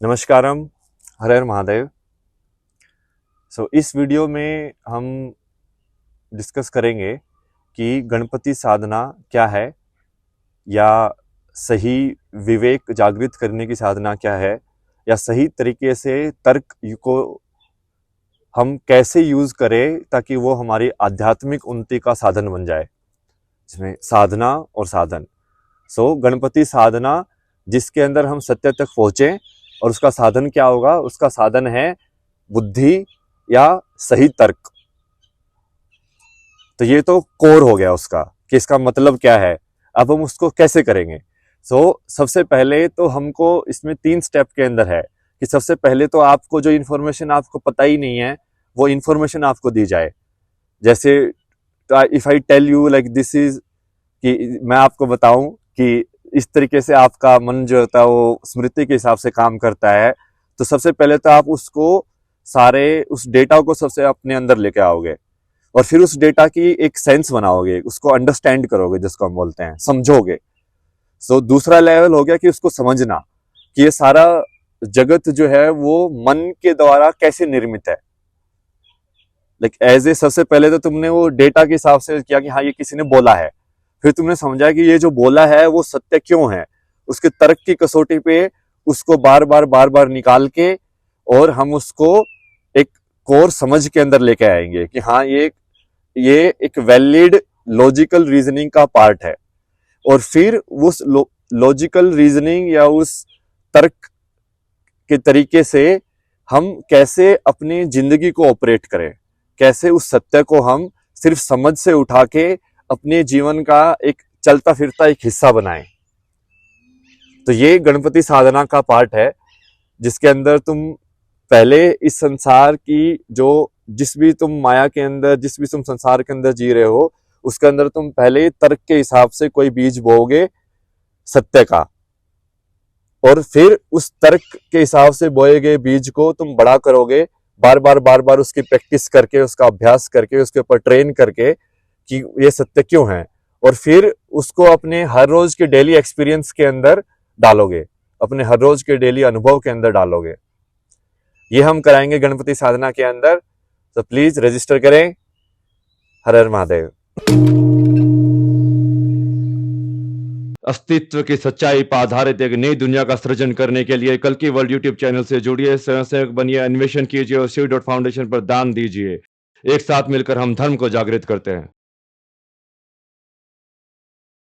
नमस्कारम, हर हर महादेव। इस वीडियो में हम डिस्कस करेंगे कि गणपति साधना क्या है, या सही विवेक जागृत करने की साधना क्या है, या सही तरीके से तर्क को हम कैसे यूज करें ताकि वो हमारी आध्यात्मिक उन्नति का साधन बन जाए, जिसमें साधना और साधन। गणपति साधना जिसके अंदर हम सत्य तक पहुंचे, और उसका साधन क्या होगा? उसका साधन है बुद्धि या सही तर्क। तो ये तो कोर हो गया उसका कि इसका मतलब क्या है, अब हम उसको कैसे करेंगे। सबसे पहले तो हमको इसमें 3 स्टेप के अंदर है कि सबसे पहले तो आपको जो इन्फॉर्मेशन आपको पता ही नहीं है वो इन्फॉर्मेशन आपको दी जाए। जैसे if I tell you like this is, कि मैं आपको बताऊं कि इस तरीके से आपका मन जो होता है वो स्मृति के हिसाब से काम करता है, तो सबसे पहले तो आप उसको सारे उस डेटा को सबसे अपने अंदर लेके आओगे, और फिर उस डेटा की एक सेंस बनाओगे, उसको अंडरस्टैंड करोगे, जिसको हम बोलते हैं समझोगे। दूसरा लेवल हो गया कि उसको समझना कि ये सारा जगत जो है वो मन के द्वारा कैसे निर्मित है। लाइक एज ए, सबसे पहले तो तुमने वो डेटा के हिसाब से किया कि हाँ ये किसी ने बोला है, फिर तुमने समझा कि ये जो बोला है वो सत्य क्यों है, उसके तर्क की कसौटी पे उसको बार बार निकाल के, और हम उसको एक कोर समझ के अंदर लेके आएंगे कि हाँ ये एक वैलिड लॉजिकल रीजनिंग का पार्ट है। और फिर उस लॉजिकल रीजनिंग या उस तर्क के तरीके से हम कैसे अपनी जिंदगी को ऑपरेट करें, कैसे उस सत्य को हम सिर्फ समझ से उठा के अपने जीवन का एक चलता फिरता एक हिस्सा बनाएं। तो ये गणपति साधना का पार्ट है, जिसके अंदर तुम पहले इस संसार की जिस भी तुम माया के अंदर, जिस भी तुम संसार के अंदर जी रहे हो, उसके अंदर तुम पहले तर्क के हिसाब से कोई बीज बोओगे सत्य का, और फिर उस तर्क के हिसाब से बोए गए बीज को तुम बड़ा करोगे, बार बार उसकी प्रैक्टिस करके, उसका अभ्यास करके, उसके ऊपर ट्रेन करके कि ये सत्य क्यों है, और फिर उसको अपने हर रोज के डेली एक्सपीरियंस के अंदर डालोगे, अपने हर रोज के डेली अनुभव के अंदर डालोगे। ये हम कराएंगे गणपति साधना के अंदर। तो प्लीज रजिस्टर करें। हर हर महादेव। अस्तित्व की सच्चाई पर आधारित एक नई दुनिया का सृजन करने के लिए कल्कि वर्ल्ड यूट्यूब चैनल से जुड़िए, स्वयंसेवक बनिए, अन्वेषण कीजिए और शिव.फाउंडेशन पर दान दीजिए। एक साथ मिलकर हम धर्म को जागृत करते हैं।